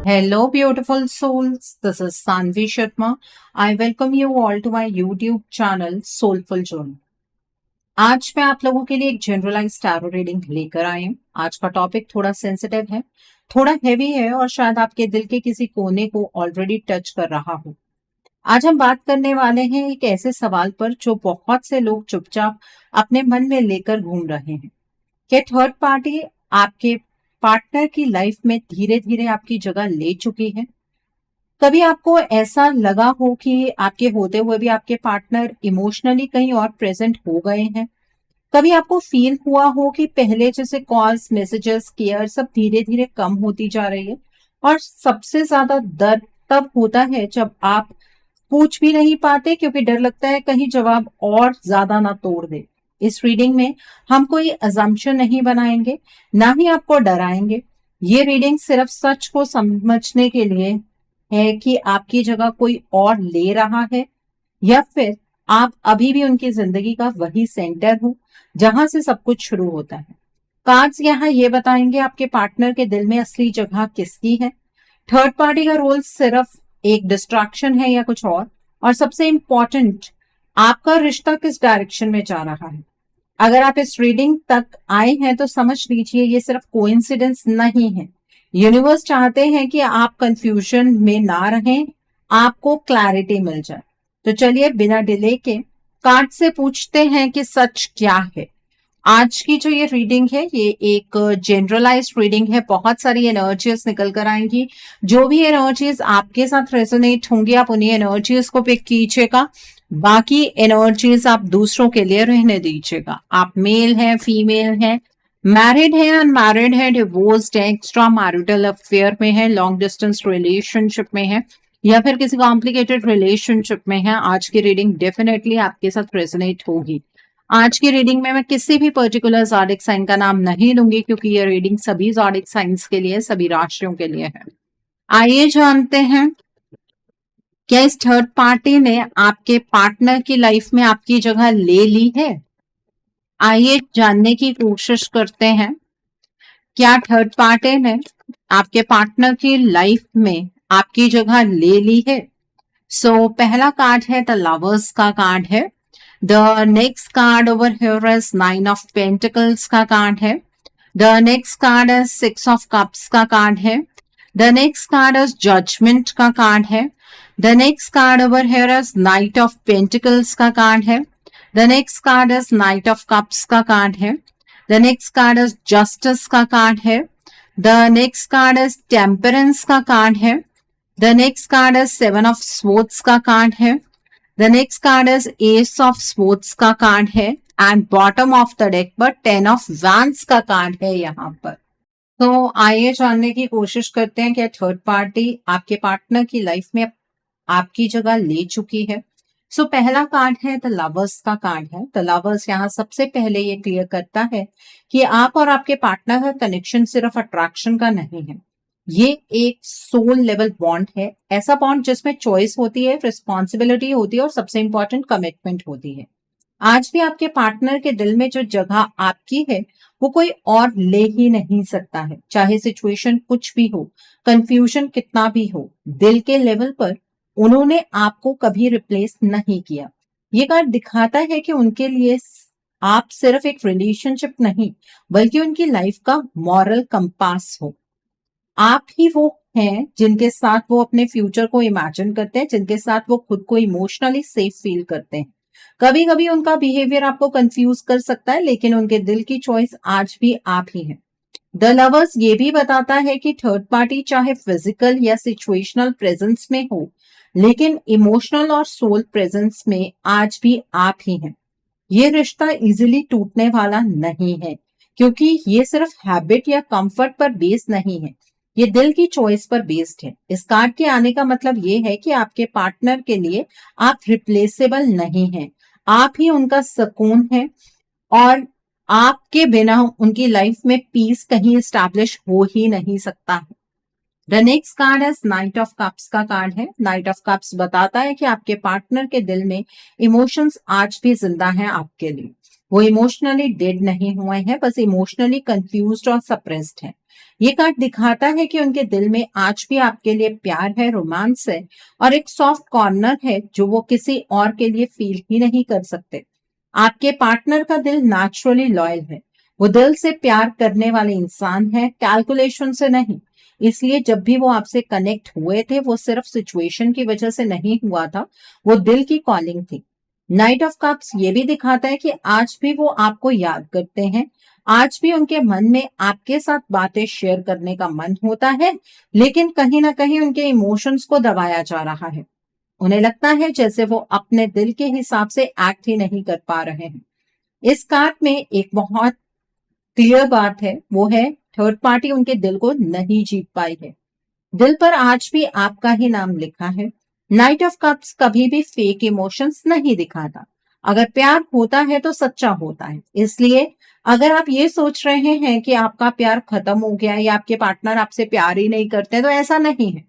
Hello, beautiful souls. This is Sanvi Sharma. I welcome you all to my YouTube channel Soulful Journey. आज मैं आप लोगों के लिए एक जनरलाइज टैरो रीडिंग लेकर आई हूँ। आज का टॉपिक थोड़ा सेंसिटिव है, थोड़ा हैवी है और शायद आपके दिल के किसी कोने को ऑलरेडी टच कर रहा हो। आज हम बात करने वाले हैं एक ऐसे सवाल पर जो बहुत से लोग चुपचाप अपने मन में लेकर घूम रहे हैं कि थर्ड पार्टी आपके पार्टनर की लाइफ में धीरे धीरे आपकी जगह ले चुकी है। कभी आपको ऐसा लगा हो कि आपके होते हुए भी आपके पार्टनर इमोशनली कहीं और प्रेजेंट हो गए हैं। कभी आपको फील हुआ हो कि पहले जैसे कॉल्स, मैसेजेस, केयर सब धीरे धीरे कम होती जा रही है। और सबसे ज्यादा दर्द तब होता है जब आप पूछ भी नहीं पाते, क्योंकि डर लगता है कहीं जवाब और ज्यादा ना तोड़ दे। इस रीडिंग में हम कोई अजम्पशन नहीं बनाएंगे, ना ही आपको डराएंगे। ये रीडिंग सिर्फ सच को समझने के लिए है कि आपकी जगह कोई और ले रहा है या फिर आप अभी भी उनकी जिंदगी का वही सेंटर हो जहां से सब कुछ शुरू होता है। कार्ड्स यहाँ ये बताएंगे आपके पार्टनर के दिल में असली जगह किसकी है, थर्ड पार्टी का रोल सिर्फ एक डिस्ट्रैक्शन है या कुछ और सबसे इंपॉर्टेंट, आपका रिश्ता किस डायरेक्शन में जा रहा है। अगर आप इस रीडिंग तक आए हैं तो समझ लीजिए ये सिर्फ कोइंसिडेंस नहीं है। यूनिवर्स चाहते हैं कि आप कंफ्यूजन में ना रहें, आपको क्लैरिटी मिल जाए। तो चलिए बिना डिले के कार्ड से पूछते हैं कि सच क्या है। आज की जो ये रीडिंग है ये एक जनरलाइज्ड रीडिंग है, बहुत सारी एनर्जीज निकल कर आएंगी। जो भी एनर्जीज आपके साथ रेजोनेट होंगी आप उन्हीं एनर्जीज को पिक कीजिएगा, बाकी एनर्जीज आप दूसरों के लिए रहने दीजिएगा। आप मेल हैं, फीमेल हैं, मैरिड है, अनमैरिड है, डिवोर्स्ड है, एक्स्ट्रा मैरिटल अफेयर में है, लॉन्ग डिस्टेंस रिलेशनशिप में है या फिर किसी कॉम्प्लिकेटेड रिलेशनशिप में है, आज की रीडिंग डेफिनेटली आपके साथ रेजोनेट होगी। आज की रीडिंग में मैं किसी भी पर्टिकुलर ज़ोडिक साइन का नाम नहीं लूंगी क्योंकि ये रीडिंग सभी ज़ोडिक साइंस के लिए, सभी राशियों के लिए है। आइए जानते हैं क्या इस थर्ड पार्टी ने आपके पार्टनर की लाइफ में आपकी जगह ले ली है। आइए जानने की कोशिश करते हैं क्या थर्ड पार्टी ने आपके पार्टनर की लाइफ में आपकी जगह ले ली है। पहला कार्ड है द लवर्स का कार्ड है। The next card over here is 9 of pentacles का कार्ड है। The next card is 6 of cups का कार्ड है। The next card is judgement का कार्ड है। The next card over here is knight of pentacles का card है। The next card is knight of cups का card है। The next card is justice का card है। The next card is temperance का card है। The next card is 7 of swords का card है। The next card is S of swords का card है and bottom of the deck पर 10 of vents का कार्ड है यहाँ पर। तो आइए जानने की कोशिश करते हैं कि थर्ड पार्टी आपके पार्टनर की लाइफ में आपकी जगह ले चुकी है। पहला कार्ड है द लवर्स का कार्ड है। द लवर्स यहाँ सबसे पहले ये क्लियर करता है कि आप और आपके पार्टनर का कनेक्शन सिर्फ अट्रैक्शन का नहीं है, ये एक सोल लेवल बॉन्ड है। ऐसा बॉन्ड जिसमें चॉइस होती है, रिस्पॉन्सिबिलिटी होती है और सबसे इंपॉर्टेंट कमिटमेंट होती है। आज भी आपके पार्टनर के दिल में जो जगह आपकी है वो कोई और ले ही नहीं सकता है, चाहे सिचुएशन कुछ भी हो, कंफ्यूजन कितना भी हो। दिल के लेवल पर उन्होंने आपको कभी रिप्लेस नहीं किया। ये कार्ड दिखाता है कि उनके लिए आप सिर्फ एक रिलेशनशिप नहीं बल्कि उनकी लाइफ का मॉरल कंपास हो। आप ही वो हैं जिनके साथ वो अपने फ्यूचर को इमेजिन करते हैं, जिनके साथ वो खुद को इमोशनली सेफ फील करते हैं। कभी कभी उनका बिहेवियर आपको कंफ्यूज कर सकता है, लेकिन उनके दिल की चॉइस आज भी आप ही हैं। द लवर्स ये भी बताता है कि थर्ड पार्टी चाहे फिजिकल या सिचुएशनल प्रेजेंस में हो, लेकिन इमोशनल और सोल प्रेजेंस में आज भी आप ही हैं। ये रिश्ता इजीली टूटने वाला नहीं है, क्योंकि ये सिर्फ हैबिट या कंफर्ट पर बेस्ड नहीं है, ये दिल की चॉइस पर बेस्ड है। इस कार्ड के आने का मतलब ये है कि आपके पार्टनर के लिए आप रिप्लेसेबल नहीं हैं, आप ही उनका सुकून है और आपके बिना उनकी लाइफ में पीस कहीं एस्टैब्लिश हो ही नहीं सकता है। द नेक्स्ट कार्ड है नाइट ऑफ कप्स का कार्ड है। नाइट ऑफ कप्स बताता है कि आपके पार्टनर के दिल में इमोशंस आज भी जिंदा हैं आपके लिए। वो इमोशनली डेड नहीं हुए हैं, बस इमोशनली कंफ्यूज्ड और सप्रेस्ड हैं। ये कार्ड दिखाता है कि उनके दिल में आज भी आपके लिए प्यार है, रोमांस है और एक सॉफ्ट कॉर्नर है जो वो किसी और के लिए फील ही नहीं कर सकते। आपके पार्टनर का दिल नेचुरली लॉयल है। वो दिल से प्यार करने वाले इंसान है, कैलकुलेशन से नहीं। इसलिए जब भी वो आपसे कनेक्ट हुए थे, वो सिर्फ सिचुएशन की वजह से नहीं हुआ था, वो दिल की कॉलिंग थी। नाइट ऑफ कप्स ये भी दिखाता है कि आज भी वो आपको याद करते हैं। आज भी उनके मन में आपके साथ बातें शेयर करने का मन होता है, लेकिन कहीं ना कहीं उनके इमोशंस को दबाया जा रहा है। उन्हें लगता है जैसे वो अपने दिल के हिसाब से एक्ट ही नहीं कर पा रहे हैं। इस कार्ड में एक बहुत क्लियर बात है, वो है थर्ड पार्टी उनके दिल को नहीं जीत पाई है। दिल पर आज भी आपका ही नाम लिखा है। नाइट ऑफ कप्स कभी भी फेक इमोशंस नहीं दिखाता। अगर प्यार होता है तो सच्चा होता है। इसलिए अगर आप ये सोच रहे हैं कि आपका प्यार खत्म हो गया है या आपके पार्टनर आपसे प्यार ही नहीं करते, तो ऐसा नहीं है।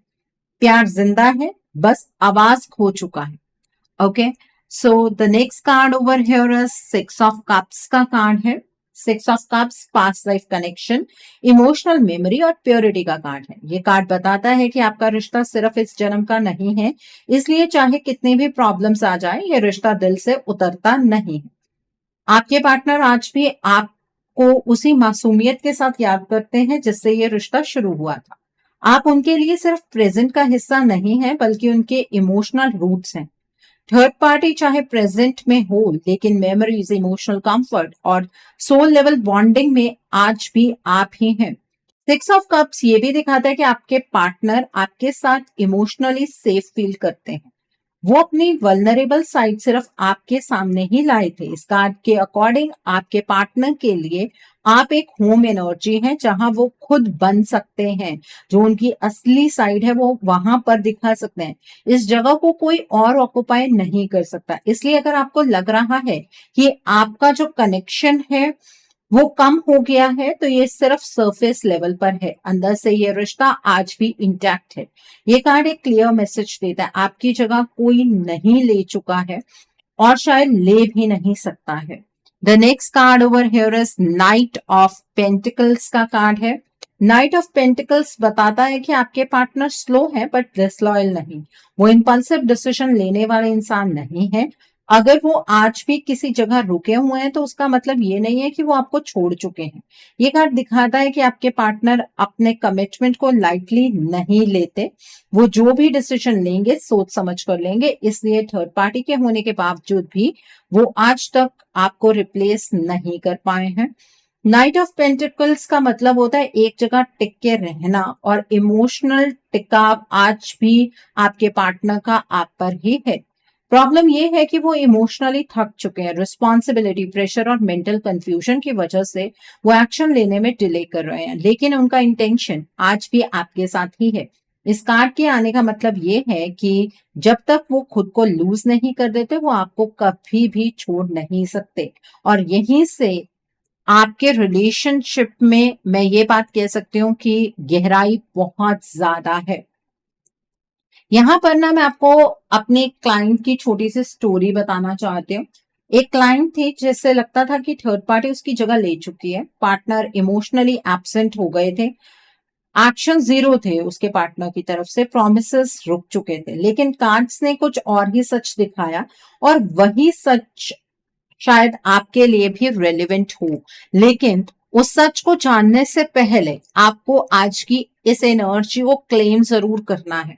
प्यार जिंदा है, बस आवाज खो चुका है। Okay, so the next card over here is six of cups का कार्ड है। Six of cups past life connection, emotional memory और प्योरिटी का कार्ड है। ये कार्ड बताता है कि आपका रिश्ता सिर्फ इस जन्म का नहीं है, इसलिए चाहे कितनी भी प्रॉब्लम्स आ जाए, ये रिश्ता दिल से उतरता नहीं है। आपके पार्टनर आज भी आपको उसी मासूमियत के साथ याद करते हैं जिससे ये रिश्ता शुरू हुआ था। आप उनके लिए सिर्फ प्रेजेंट का हिस्सा नहीं है, बल्कि उनके इमोशनल रूट्स हैं। थर्ड पार्टी चाहे प्रेजेंट में हो, लेकिन मेमोरीज, इमोशनल कंफर्ट और सोल लेवल बॉन्डिंग में आज भी आप ही हैं। सिक्स ऑफ कप्स ये भी दिखाता है कि आपके पार्टनर आपके साथ इमोशनली सेफ फील करते हैं। वो अपनी वल्नरेबल साइड सिर्फ आपके सामने ही लाए थे। इस कार्ड के अकॉर्डिंग आपके पार्टनर के लिए आप एक होम एनर्जी हैं, जहां वो खुद बन सकते हैं। जो उनकी असली साइड है वो वहां पर दिखा सकते हैं। इस जगह को कोई और ऑक्युपाई नहीं कर सकता। इसलिए अगर आपको लग रहा है कि आपका जो कनेक्शन है वो कम हो गया है, तो ये सिर्फ सरफेस लेवल पर है। अंदर से ये रिश्ता आज भी इंटैक्ट है। ये कार्ड एक क्लियर मैसेज देता है, आपकी जगह कोई नहीं ले चुका है और शायद ले भी नहीं सकता है। The next card over here is knight of pentacles का कार्ड है। नाइट ऑफ पेंटिकल्स बताता है कि आपके पार्टनर स्लो है बट डिसलॉयल नहीं। वो इंपल्सिव डिसीजन लेने वाले इंसान नहीं है। अगर वो आज भी किसी जगह रुके हुए हैं, तो उसका मतलब ये नहीं है कि वो आपको छोड़ चुके हैं। ये कार्ड दिखाता है कि आपके पार्टनर अपने कमिटमेंट को लाइटली नहीं लेते। वो जो भी डिसीजन लेंगे सोच समझ कर लेंगे। इसलिए थर्ड पार्टी के होने के बावजूद भी वो आज तक आपको रिप्लेस नहीं कर पाए हैं। नाइट ऑफ पेंटिकल्स का मतलब होता है एक जगह टिक के रहना, और इमोशनल टिकाव आज भी आपके पार्टनर का आप पर ही है। प्रॉब्लम ये है कि वो इमोशनली थक चुके हैं। रिस्पॉन्सिबिलिटी, प्रेशर और मेंटल कंफ्यूजन की वजह से वो एक्शन लेने में डिले कर रहे हैं, लेकिन उनका इंटेंशन आज भी आपके साथ ही है। इस कार्ड के आने का मतलब ये है कि जब तक वो खुद को लूज नहीं कर देते, वो आपको कभी भी छोड़ नहीं सकते। और यहीं से आपके रिलेशनशिप में मैं ये बात कह सकती हूँ कि गहराई बहुत ज्यादा है। यहाँ पर ना मैं आपको अपने क्लाइंट की छोटी सी स्टोरी बताना चाहती हूँ। एक क्लाइंट थी जिससे लगता था कि थर्ड पार्टी उसकी जगह ले चुकी है। पार्टनर इमोशनली एब्सेंट हो गए थे, एक्शन जीरो थे उसके पार्टनर की तरफ से, प्रॉमिसेस रुक चुके थे। लेकिन कार्ड्स ने कुछ और ही सच दिखाया, और वही सच शायद आपके लिए भी रेलेवेंट हो। लेकिन उस सच को जानने से पहले आपको आज की इस एनर्जी को क्लेम जरूर करना है।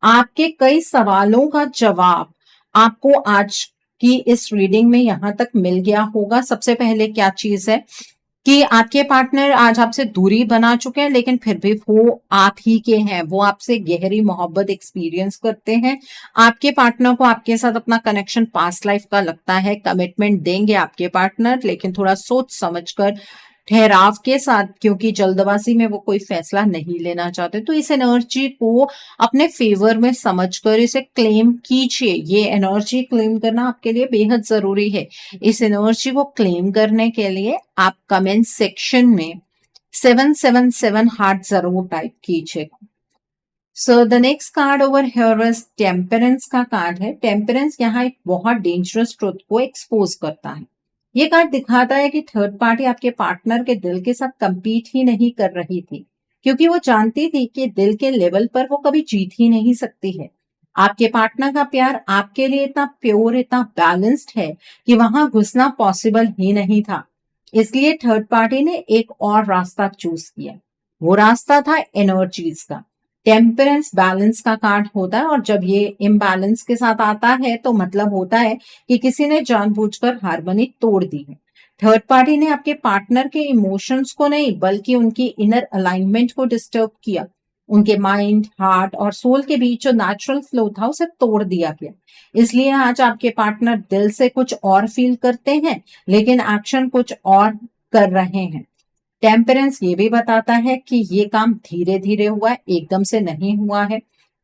आपके कई सवालों का जवाब आपको आज की इस रीडिंग में यहां तक मिल गया होगा। सबसे पहले क्या चीज है कि आपके पार्टनर आज आपसे दूरी बना चुके हैं, लेकिन फिर भी वो आप ही के हैं। वो आपसे गहरी मोहब्बत एक्सपीरियंस करते हैं। आपके पार्टनर को आपके साथ अपना कनेक्शन पास्ट लाइफ का लगता है। कमिटमेंट देंगे आपके पार्टनर, लेकिन थोड़ा सोच समझकर, ठहराव के साथ, क्योंकि जल्दबाजी में वो कोई फैसला नहीं लेना चाहते। तो इस एनर्जी को अपने फेवर में समझकर इसे क्लेम कीजिए। ये एनर्जी क्लेम करना आपके लिए बेहद जरूरी है। इस एनर्जी को क्लेम करने के लिए आप कमेंट सेक्शन में 777 हार्ट जरूर टाइप कीजिएगा। So the next card over here is temperance का कार्ड है। टेम्परेंस यहाँ एक बहुत डेंजरस ट्रुथ को एक्सपोज करता है। ये कार्ड दिखाता है कि थर्ड पार्टी आपके पार्टनर के दिल के साथ कंपीट ही नहीं कर रही थी, क्योंकि वो जानती थी कि दिल के लेवल पर वो कभी जीत ही नहीं सकती है। आपके पार्टनर का प्यार आपके लिए इतना प्योर, इतना बैलेंस्ड है कि वहां घुसना पॉसिबल ही नहीं था। इसलिए थर्ड पार्टी ने एक और रास्ता चूज किया। वो रास्ता था एनर्जीज का। टेम्परेंस बैलेंस का कार्ड होता है, और जब ये इम्बैलेंस के साथ आता है तो मतलब होता है कि किसी ने जानबूझकर हार्मनी तोड़ दी है। थर्ड पार्टी ने आपके पार्टनर के इमोशंस को नहीं, बल्कि उनकी इनर अलाइनमेंट को डिस्टर्ब किया। उनके माइंड, हार्ट और सोल के बीच जो नेचुरल फ्लो था उसे तोड़ दिया गया। इसलिए आज आपके पार्टनर दिल से कुछ और फील करते हैं, लेकिन एक्शन कुछ और कर रहे हैं। टेम्परेंस ये भी बताता है कि ये काम धीरे धीरे हुआ है, एकदम से नहीं हुआ है।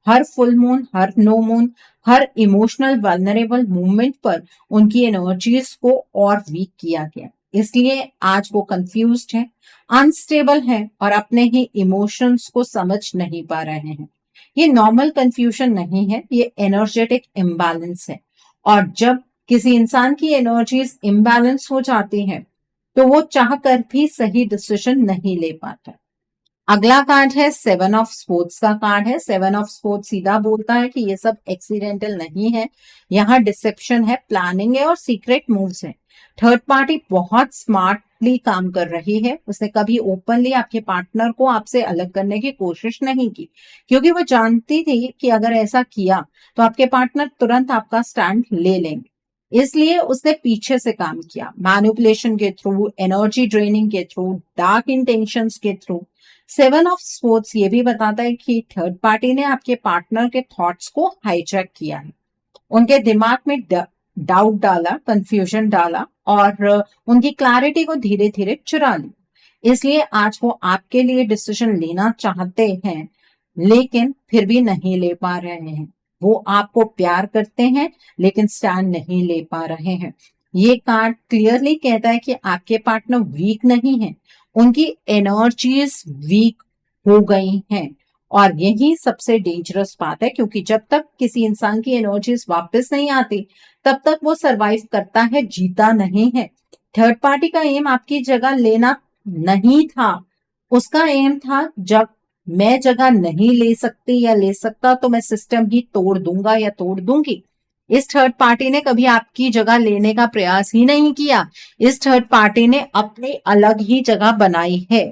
हर फुल मून, हर नो मून, हर इमोशनल वल्नरेबल मूवमेंट पर उनकी एनर्जीज को और वीक किया गया। इसलिए आज वो कंफ्यूज्ड है, अनस्टेबल है और अपने ही इमोशंस को समझ नहीं पा रहे हैं। ये नॉर्मल कंफ्यूजन नहीं है, ये एनर्जेटिक इम्बैलेंस है। और जब किसी इंसान की एनर्जीज इम्बैलेंस हो जाती हैं, तो वो चाह कर भी सही डिसीजन नहीं ले पाता। अगला कार्ड है सेवन ऑफ स्पोर्ट्स का कार्ड है। सेवन ऑफ स्पोर्ट्स सीधा बोलता है कि ये सब एक्सीडेंटल नहीं है, यहाँ डिसेप्शन है, प्लानिंग है और सीक्रेट मूव्स है। थर्ड पार्टी बहुत स्मार्टली काम कर रही है। उसने कभी ओपनली आपके पार्टनर को आपसे अलग करने की कोशिश नहीं की, क्योंकि वो जानती थी कि अगर ऐसा किया तो आपके पार्टनर तुरंत आपका स्टैंड ले लेंगे। इसलिए उसने पीछे से काम किया, मैनिपुलेशन के थ्रू, एनर्जी ड्रेनिंग के थ्रू, डार्क इंटेंशंस के थ्रू। सेवन ऑफ स्पोर्ट्स ये भी बताता है कि थर्ड पार्टी ने आपके पार्टनर के थॉट्स को हाईजैक किया है, उनके दिमाग में डाउट डाला, कंफ्यूजन डाला और उनकी क्लैरिटी को धीरे धीरे चुरा ली। इसलिए आज वो आपके लिए डिसीजन लेना चाहते हैं, लेकिन फिर भी नहीं ले पा रहे हैं। वो आपको प्यार करते हैं, लेकिन स्टैंड नहीं ले पा रहे हैं। ये कार्ड क्लियरली कहता है कि आपके पार्टनर वीक नहीं है, उनकी एनर्जीज वीक हो गई हैं। और यही सबसे डेंजरस बात है, क्योंकि जब तक किसी इंसान की एनर्जीज वापस नहीं आती, तब तक वो सरवाइव करता है, जीता नहीं है। थर्ड पार्टी का एम आपकी जगह लेना नहीं था। उसका एम था, जब मैं जगह नहीं ले सकती या ले सकता तो मैं सिस्टम ही तोड़ दूंगा या तोड़ दूंगी। इस थर्ड पार्टी ने कभी आपकी जगह लेने का प्रयास ही नहीं किया। इस थर्ड पार्टी ने अपनी अलग ही जगह बनाई है।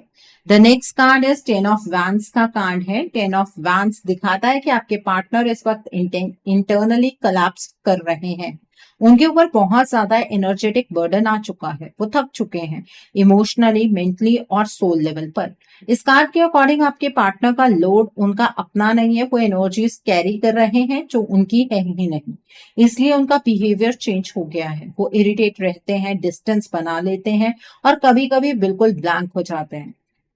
The next card is ten of vents का कार्ड है। टेन ऑफ वैंस दिखाता है कि आपके पार्टनर इस वक्त इंटरनली कोलैप्स कर रहे हैं। उनके ऊपर बहुत ज्यादा एनर्जेटिक बर्डन आ चुका है, वो थक चुके हैं इमोशनली, मेंटली और सोल लेवल पर। इस कार्ड के अकॉर्डिंग आपके पार्टनर का लोड उनका अपना नहीं है, वो एनर्जीज कैरी कर रहे हैं जो उनकी है ही नहीं। इसलिए उनका बिहेवियर चेंज हो गया है। वो इरिटेट रहते हैं, डिस्टेंस बना लेते हैं और कभी कभी बिल्कुल ब्लैंक हो जाते हैं।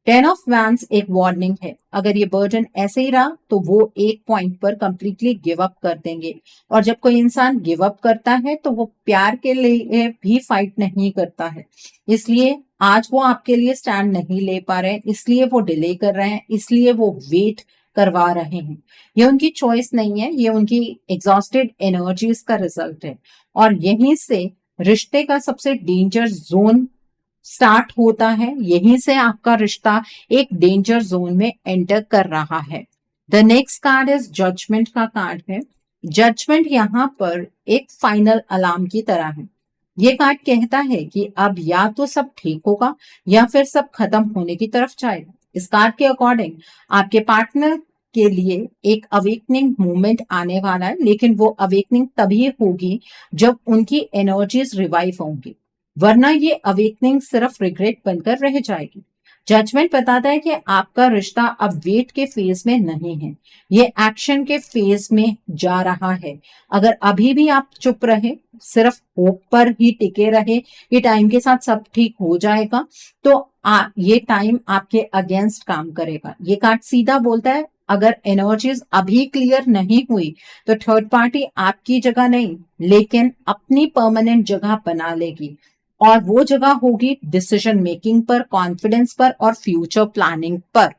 टेन ऑफ वैंस एक वार्निंग है। अगर ये बर्डन ऐसे ही रहा तो वो एक पॉइंट पर कंप्लीटली गिव अप कर देंगे। और जब कोई इंसान गिव अप करता है तो वो प्यार के लिए भी फाइट नहीं करता है। इसलिए आज वो आपके लिए स्टैंड नहीं ले पा रहे हैं, इसलिए वो डिले कर रहे हैं, इसलिए वो वेट करवा रहे हैं। ये उनकी चॉइस नहीं है, ये उनकी एग्जॉस्टेड एनर्जीज का रिजल्ट है। और यहीं से रिश्ते का सबसे डेंजर जोन स्टार्ट होता है। यहीं से आपका रिश्ता एक डेंजर जोन में एंटर कर रहा है। The next card is judgement का कार्ड है। जजमेंट यहाँ पर एक फाइनल अलार्म की तरह है। ये कार्ड कहता है कि अब या तो सब ठीक होगा या फिर सब खत्म होने की तरफ जाएगा। इस कार्ड के अकॉर्डिंग आपके पार्टनर के लिए एक अवेकनिंग मोमेंट आने वाला है, लेकिन वो अवेकनिंग तभी होगी जब उनकी एनर्जीज रिवाइव होंगी, वरना ये अवेकनिंग सिर्फ रिग्रेट बनकर रह जाएगी। जजमेंट बताता है कि आपका रिश्ता अब वेट के फेज में नहीं है, ये एक्शन के फेज में जा रहा है। अगर अभी भी आप चुप रहे, सिर्फ होप पर ही टिके रहे कि टाइम के साथ सब ठीक हो जाएगा, तो ये टाइम आपके अगेंस्ट काम करेगा। ये कार्ड सीधा बोलता है, अगर एनर्जीज अभी क्लियर नहीं हुई तो थर्ड पार्टी आपकी जगह नहीं, लेकिन अपनी परमानेंट जगह बना लेगी। और वो जगह होगी डिसीजन मेकिंग पर, कॉन्फिडेंस पर और फ्यूचर प्लानिंग पर।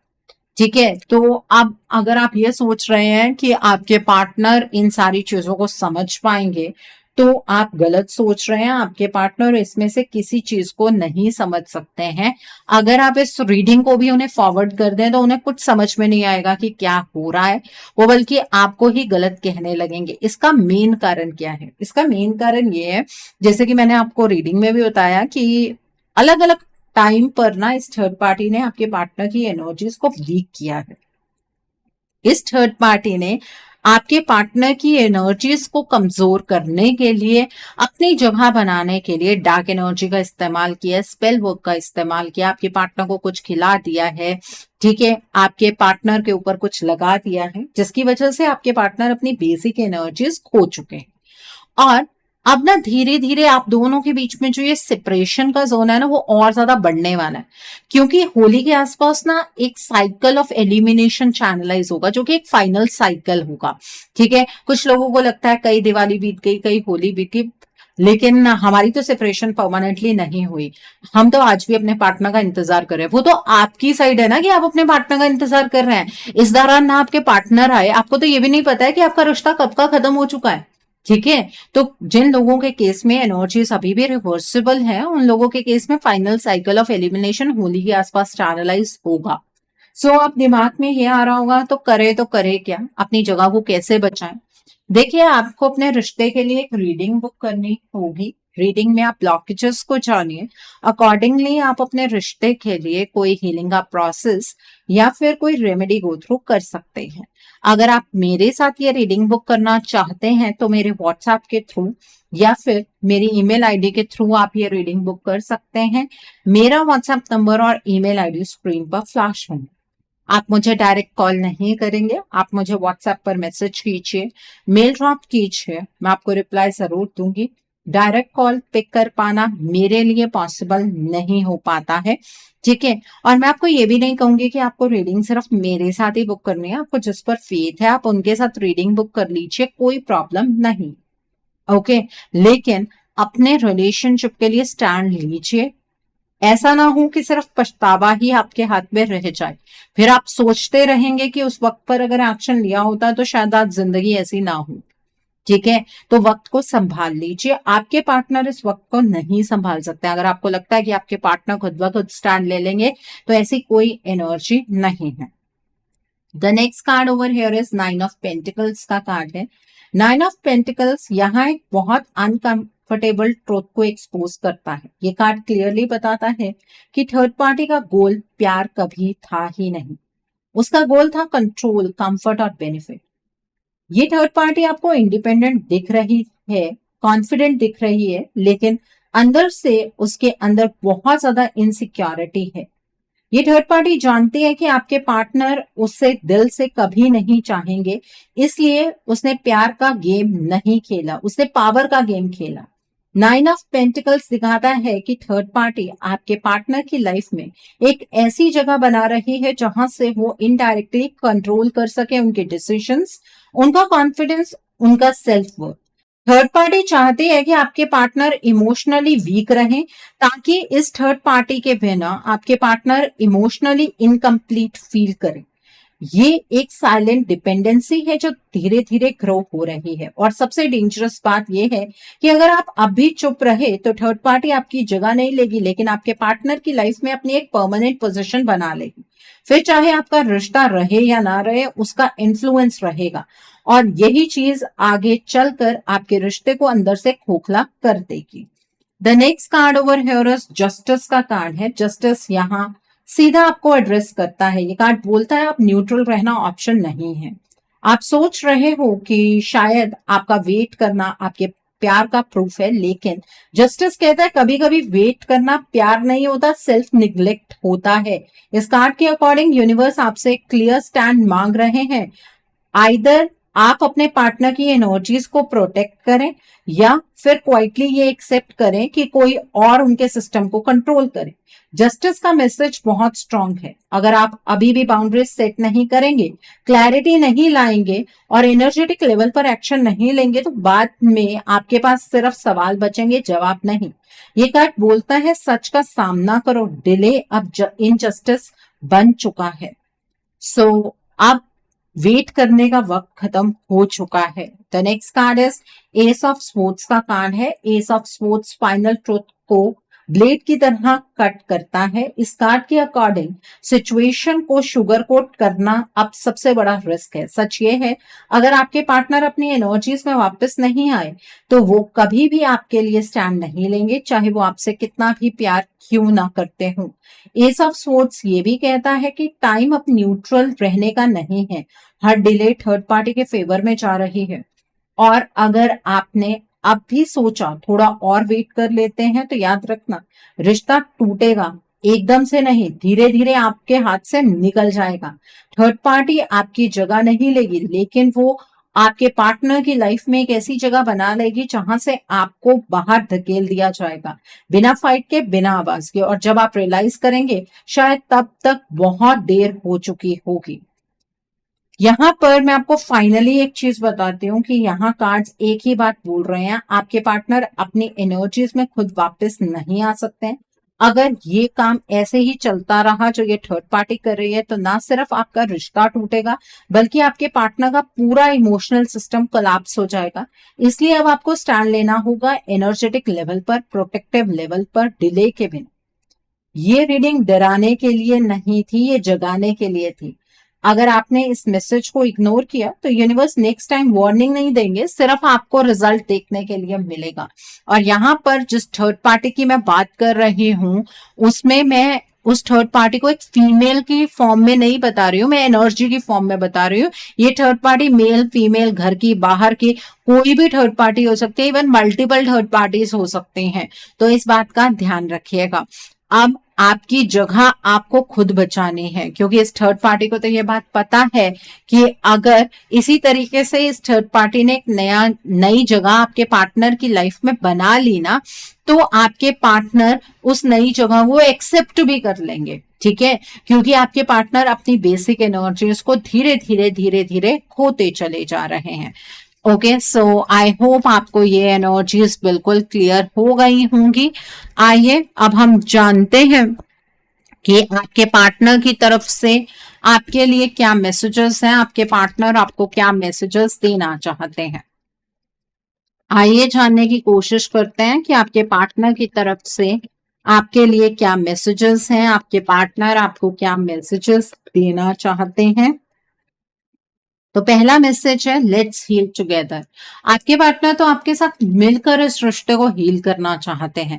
ठीक है, तो अब अगर आप ये सोच रहे हैं कि आपके पार्टनर इन सारी चीजों को समझ पाएंगे, तो आप गलत सोच रहे हैं। आपके पार्टनर इसमें से किसी चीज को नहीं समझ सकते हैं। अगर आप इस रीडिंग को भी उन्हें फॉरवर्ड कर दें तो उन्हें कुछ समझ में नहीं आएगा कि क्या हो रहा है, वो बल्कि आपको ही गलत कहने लगेंगे। इसका मेन कारण क्या है? इसका मेन कारण ये है, जैसे कि मैंने आपको रीडिंग में भी बताया कि अलग अलग टाइम पर ना इस थर्ड पार्टी ने आपके पार्टनर की एनर्जीज को वीक किया है। इस थर्ड पार्टी ने आपके पार्टनर की एनर्जीज को कमजोर करने के लिए, अपनी जगह बनाने के लिए डार्क एनर्जी का इस्तेमाल किया, स्पेल वर्क का इस्तेमाल किया, आपके पार्टनर को कुछ खिला दिया है, ठीक है, आपके पार्टनर के ऊपर कुछ लगा दिया है, जिसकी वजह से आपके पार्टनर अपनी बेसिक एनर्जीज खो चुके हैं। और अब ना धीरे धीरे आप दोनों के बीच में जो ये सेपरेशन का जोन है ना, वो और ज्यादा बढ़ने वाला है, क्योंकि होली के आसपास ना एक साइकिल ऑफ एलिमिनेशन चैनलाइज होगा, जो कि एक फाइनल साइकिल होगा। ठीक है, कुछ लोगों को लगता है कई दिवाली बीत गई, कई होली बीत गई, लेकिन हमारी तो सेपरेशन परमानेंटली नहीं हुई। हम तो आज भी अपने पार्टनर का इंतजार कर रहे हैं। वो तो आपकी साइड है ना कि आप अपने पार्टनर का इंतजार कर रहे हैं। इस दौरान ना आपके पार्टनर आए, आपको तो ये भी नहीं पता है कि आपका रिश्ता कब का खत्म हो चुका है। ठीक है, तो जिन लोगों के केस में एनर्जीज अभी भी रिवर्सिबल है, उन लोगों के केस में final cycle of elimination Holi के आसपास चैनलाइज होगा। सो आप दिमाग में ये आ रहा होगा, तो करे क्या, अपनी जगह को कैसे बचाएं। देखिए, आपको अपने रिश्ते के लिए एक रीडिंग बुक करनी होगी। रीडिंग में आप ब्लॉकेजेस को जानिए, अकॉर्डिंगली आप अपने रिश्ते के लिए कोई हीलिंग का प्रोसेस या फिर कोई रेमेडी गो थ्रू कर सकते हैं। अगर आप मेरे साथ ये रीडिंग बुक करना चाहते हैं तो मेरे व्हाट्सएप के थ्रू या फिर मेरी ईमेल आईडी के थ्रू आप ये रीडिंग बुक कर सकते हैं। मेरा व्हाट्सएप नंबर और ईमेल आईडी स्क्रीन पर फ्लैश होंगे। आप मुझे डायरेक्ट कॉल नहीं करेंगे, आप मुझे व्हाट्सएप पर मैसेज कीजिए, मेल ड्रॉप कीजिए, मैं आपको रिप्लाई जरूर दूंगी। डायरेक्ट कॉल पिक कर पाना मेरे लिए पॉसिबल नहीं हो पाता है। ठीक है, और मैं आपको ये भी नहीं कहूंगी कि आपको रीडिंग सिर्फ मेरे साथ ही बुक करनी है। आपको जिस पर फेथ है आप उनके साथ रीडिंग बुक कर लीजिए, कोई प्रॉब्लम नहीं। ओके, लेकिन अपने रिलेशनशिप के लिए स्टैंड लीजिए। ऐसा ना हो कि सिर्फ पछतावा ही आपके हाथ में रह जाए, फिर आप सोचते रहेंगे कि उस वक्त पर अगर एक्शन लिया होता तो शायद आज जिंदगी ऐसी ना हो। ठीक है, तो वक्त को संभाल लीजिए। आपके पार्टनर इस वक्त को नहीं संभाल सकते। अगर आपको लगता है कि आपके पार्टनर खुद ब खुद स्टैंड ले लेंगे, तो ऐसी कोई एनर्जी नहीं है। The next card over here is 9 of pentacles का कार्ड है। 9 ऑफ पेंटिकल्स यहाँ एक बहुत अनकंफर्टेबल ट्रूथ को एक्सपोज करता है। ये कार्ड क्लियरली बताता है कि थर्ड पार्टी का गोल प्यार कभी था ही नहीं। उसका गोल था कंट्रोल, कंफर्ट और बेनिफिट। ये थर्ड पार्टी आपको इंडिपेंडेंट दिख रही है, कॉन्फिडेंट दिख रही है, लेकिन अंदर से उसके अंदर बहुत ज्यादा इनसिक्योरिटी है। ये थर्ड पार्टी जानती है कि आपके पार्टनर उससे दिल से कभी नहीं चाहेंगे, इसलिए उसने प्यार का गेम नहीं खेला, उसने पावर का गेम खेला। 9 ऑफ पेंटिकल्स दिखाता है कि थर्ड पार्टी आपके पार्टनर की लाइफ में एक ऐसी जगह बना रही है जहां से वो इनडायरेक्टली कंट्रोल कर सके उनके डिसीजंस, उनका कॉन्फिडेंस, उनका सेल्फ वर्थ। थर्ड पार्टी चाहती है कि आपके पार्टनर इमोशनली वीक रहें, ताकि इस थर्ड पार्टी के बिना आपके पार्टनर इमोशनली इनकम्प्लीट फील करें। ये एक साइलेंट डिपेंडेंसी है जो धीरे धीरे ग्रो हो रही है। और सबसे डेंजरस बात यह है कि अगर आप अभी चुप रहे तो थर्ड पार्टी आपकी जगह नहीं लेगी, लेकिन आपके पार्टनर की लाइफ में अपनी एक परमानेंट पोजीशन बना लेगी। फिर चाहे आपका रिश्ता रहे या ना रहे, उसका इन्फ्लुएंस रहेगा, और यही चीज आगे चलकर आपके रिश्ते को अंदर से खोखला कर देगी। The next card over here is justice का कार्ड है। जस्टिस यहाँ सीधा आपको एड्रेस करता है। ये कार्ड बोलता है आप न्यूट्रल रहना ऑप्शन नहीं है। आप सोच रहे हो कि शायद आपका वेट करना आपके प्यार का प्रूफ है, लेकिन जस्टिस कहता है कभी कभी वेट करना प्यार नहीं होता, सेल्फ निग्लेक्ट होता है। इस कार्ड के अकॉर्डिंग यूनिवर्स आपसे क्लियर स्टैंड मांग रहे हैं। आइदर आप अपने पार्टनर की एनर्जीज को प्रोटेक्ट करें, या फिर क्वाइटली ये एक्सेप्ट करें कि कोई और उनके सिस्टम को कंट्रोल करे। जस्टिस का मैसेज बहुत स्ट्रांग है। अगर आप अभी भी बाउंड्रीज सेट नहीं करेंगे, क्लैरिटी नहीं लाएंगे और एनर्जेटिक लेवल पर एक्शन नहीं लेंगे, तो बाद में आपके पास सिर्फ सवाल बचेंगे, जवाब नहीं। ये कार्ड बोलता है सच का सामना करो, डिले अब इनजस्टिस बन चुका है। सो अब वेट करने का वक्त खत्म हो चुका है। The next card is S of sports का कार्ड है। S of sports final truth को ब्लेड की तरह कट करता है। इस कार्ड के अकॉर्डिंग सिचुएशन को शुगर कोट करना अब सबसे बड़ा रिस्क है। सच ये है, अगर आपके पार्टनर अपनी एनर्जीज में वापस नहीं आए तो वो कभी भी आपके लिए स्टैंड नहीं लेंगे, चाहे वो आपसे कितना भी प्यार क्यों ना करते हो। एस ऑफ स्वॉर्ड्स ये भी कहता है कि टाइम अब न्यूट्रल रहने का नहीं है, हर डिले थर्ड पार्टी के फेवर में जा रही है। और अगर आपने अब भी सोचा थोड़ा और वेट कर लेते हैं तो याद रखना, रिश्ता टूटेगा एकदम से नहीं, धीरे धीरे आपके हाथ से निकल जाएगा। थर्ड पार्टी आपकी जगह नहीं लेगी, लेकिन वो आपके पार्टनर की लाइफ में एक ऐसी जगह बना लेगी जहां से आपको बाहर धकेल दिया जाएगा, बिना फाइट के, बिना आवाज के। और जब आप रियलाइज करेंगे शायद तब तक बहुत देर हो चुकी होगी। यहाँ पर मैं आपको फाइनली एक चीज बताती हूँ कि यहाँ कार्ड्स एक ही बात बोल रहे हैं, आपके पार्टनर अपनी एनर्जीज में खुद वापस नहीं आ सकते हैं। अगर ये काम ऐसे ही चलता रहा जो ये थर्ड पार्टी कर रही है, तो ना सिर्फ आपका रिश्ता टूटेगा बल्कि आपके पार्टनर का पूरा इमोशनल सिस्टम कोलैप्स हो जाएगा। इसलिए अब आपको स्टैंड लेना होगा एनर्जेटिक लेवल पर, प्रोटेक्टिव लेवल पर, डिले के बिना। ये रीडिंग डराने के लिए नहीं थी, ये जगाने के लिए थी। अगर आपने इस मैसेज को इग्नोर किया तो यूनिवर्स नेक्स्ट टाइम वार्निंग नहीं देंगे, सिर्फ आपको रिजल्ट देखने के लिए मिलेगा। और यहाँ पर जिस थर्ड पार्टी की मैं बात कर रही हूँ, उसमें मैं उस थर्ड पार्टी को एक फीमेल की फॉर्म में नहीं बता रही हूँ, मैं एनर्जी की फॉर्म में बता रही हूँ। ये थर्ड पार्टी मेल फीमेल, घर की बाहर की कोई भी थर्ड पार्टी हो सकती है, इवन मल्टीपल थर्ड पार्टीज हो सकती हैं, तो इस बात का ध्यान रखिएगा। अब आपकी जगह आपको खुद बचानी है, क्योंकि इस थर्ड पार्टी को तो ये बात पता है कि अगर इसी तरीके से इस थर्ड पार्टी ने एक नई जगह आपके पार्टनर की लाइफ में बना ली ना, तो आपके पार्टनर उस नई जगह वो एक्सेप्ट भी कर लेंगे, ठीक है, क्योंकि आपके पार्टनर अपनी बेसिक एनर्जीज को धीरे धीरे धीरे धीरे खोते चले जा रहे हैं। ओके, सो आई होप आपको ये एनर्जीज बिल्कुल क्लियर हो गई होंगी। आइए अब हम जानते हैं कि आपके पार्टनर की तरफ से आपके लिए क्या मैसेजेस हैं, आपके पार्टनर आपको क्या मैसेजेस देना चाहते हैं। आइए जानने की कोशिश करते हैं कि आपके पार्टनर की तरफ से आपके लिए क्या मैसेजेस हैं, आपके पार्टनर आपको क्या मैसेजेस देना चाहते हैं। तो पहला मैसेज है लेट्स हील टुगेदर। आपके पार्टनर तो आपके साथ मिलकर इस रिश्ते को हील करना चाहते हैं।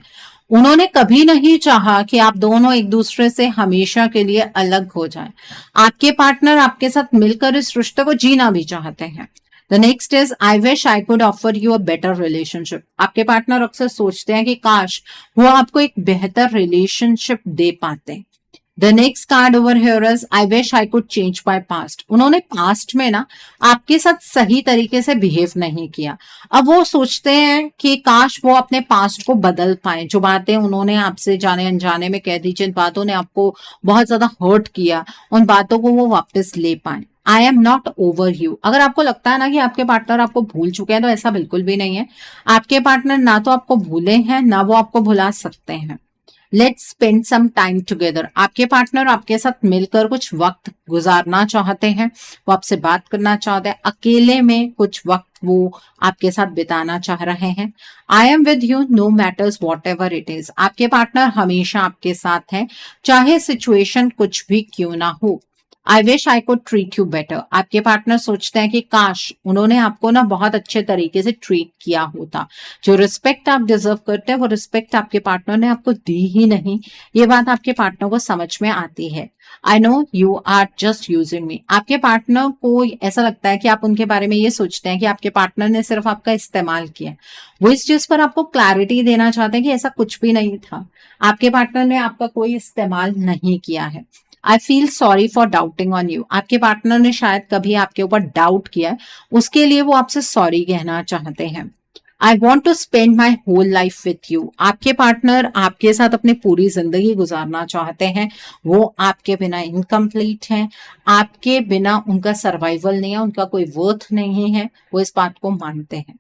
उन्होंने कभी नहीं चाहा कि आप दोनों एक दूसरे से हमेशा के लिए अलग हो जाएं। आपके पार्टनर आपके साथ मिलकर इस रिश्ते को जीना भी चाहते हैं। The next is I wish I could offer you a better relationship. आपके पार्टनर अक्सर सोचते हैं कि काश वो आपको एक बेहतर रिलेशनशिप दे पाते। The next card over here is I wish I could change my past. उन्होंने पास्ट में ना आपके साथ सही तरीके से बिहेव नहीं किया, अब वो सोचते हैं कि काश वो अपने पास्ट को बदल पाए। जो बातें उन्होंने आपसे जाने अनजाने में कह दी, जिन बातों ने आपको बहुत ज्यादा हर्ट किया, उन बातों को वो वापस ले पाए। I am not over you. अगर आपको लगता है ना कि आपके पार्टनर आपको भूल चुके हैं, तो ऐसा बिल्कुल भी नहीं है। आपके पार्टनर ना तो आपको भूले हैं, ना वो आपको भुला सकते हैं। Let's spend some time together. आपके पार्टनर आपके साथ मिलकर कुछ वक्त गुजारना चाहते हैं, वो आपसे बात करना चाहते हैं, अकेले में कुछ वक्त वो आपके साथ बिताना चाह रहे हैं। I am with you know matters what ever it is. आपके पार्टनर हमेशा आपके साथ हैं, चाहे सिचुएशन कुछ भी क्यों ना हो। I wish I could treat you better. आपके पार्टनर सोचते हैं कि काश उन्होंने आपको ना बहुत अच्छे तरीके से ट्रीट किया होता। जो रिस्पेक्ट आप डिजर्व करते हैं वो रिस्पेक्ट आपके पार्टनर ने आपको दी ही नहीं। ये बात आपके पार्टनर को समझ में आती है। I know you are just using me. आपके पार्टनर को ऐसा लगता है कि आप उनके बारे में ये सोचते हैं कि आपके पार्टनर ने सिर्फ आपका इस्तेमाल किया। वो इस चीज पर आपको क्लैरिटी देना चाहते हैं कि ऐसा कुछ भी नहीं था, आपके पार्टनर ने आपका कोई इस्तेमाल नहीं किया है। I feel sorry for doubting on you. आपके पार्टनर ने शायद कभी आपके ऊपर डाउट किया है, उसके लिए वो आपसे सॉरी कहना चाहते हैं। I want to spend my whole life with you. आपके पार्टनर आपके साथ अपनी पूरी जिंदगी गुजारना चाहते हैं। वो आपके बिना इनकम्प्लीट हैं, आपके बिना उनका सर्वाइवल नहीं है, उनका कोई वर्थ नहीं है, वो इस बात को मानते हैं।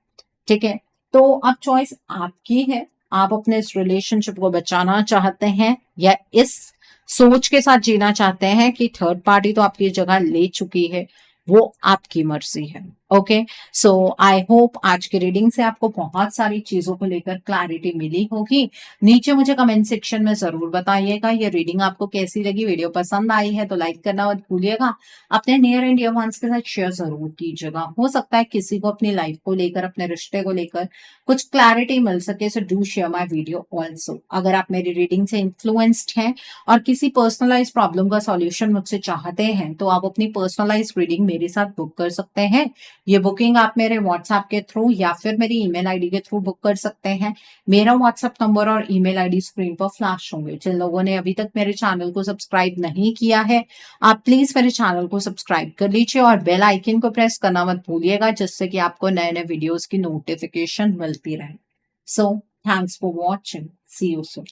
ठीक है, तो अब चॉइस आपकी है। आप अपने इस रिलेशनशिप को बचाना चाहते हैं या इस सोच के साथ जीना चाहते हैं कि थर्ड पार्टी तो आपकी जगह ले चुकी है। वो आपकी मर्जी है। ओके, सो आई होप आज की रीडिंग से आपको बहुत सारी चीजों को लेकर क्लैरिटी मिली होगी। नीचे मुझे कमेंट सेक्शन में जरूर बताइएगा ये रीडिंग आपको कैसी लगी। वीडियो पसंद आई है तो लाइक करना मत भूलिएगा। अपने नियर एंड डियर वंस के साथ शेयर जरूर कीजिएगा। हो सकता है किसी को अपनी लाइफ को लेकर, अपने रिश्ते को लेकर कुछ क्लैरिटी मिल सके। So do share my video also. अगर आप मेरी रीडिंग से इन्फ्लुएंस्ड हैं और किसी पर्सनलाइज प्रॉब्लम का सॉल्यूशन मुझसे चाहते हैं तो आप अपनी पर्सनलाइज रीडिंग मेरे साथ बुक कर सकते हैं। ये बुकिंग आप मेरे व्हाट्सएप के थ्रू या फिर मेरी ईमेल आईडी के थ्रू बुक कर सकते हैं। मेरा व्हाट्सएप नंबर और ईमेल आईडी स्क्रीन पर फ्लैश होंगे। जिन लोगों ने अभी तक मेरे चैनल को सब्सक्राइब नहीं किया है, आप प्लीज मेरे चैनल को सब्सक्राइब कर लीजिए और बेल आइकन को प्रेस करना मत भूलिएगा, जिससे कि आपको नए नए वीडियोस की नोटिफिकेशन मिलती रहे। So thanks for watching, see you soon.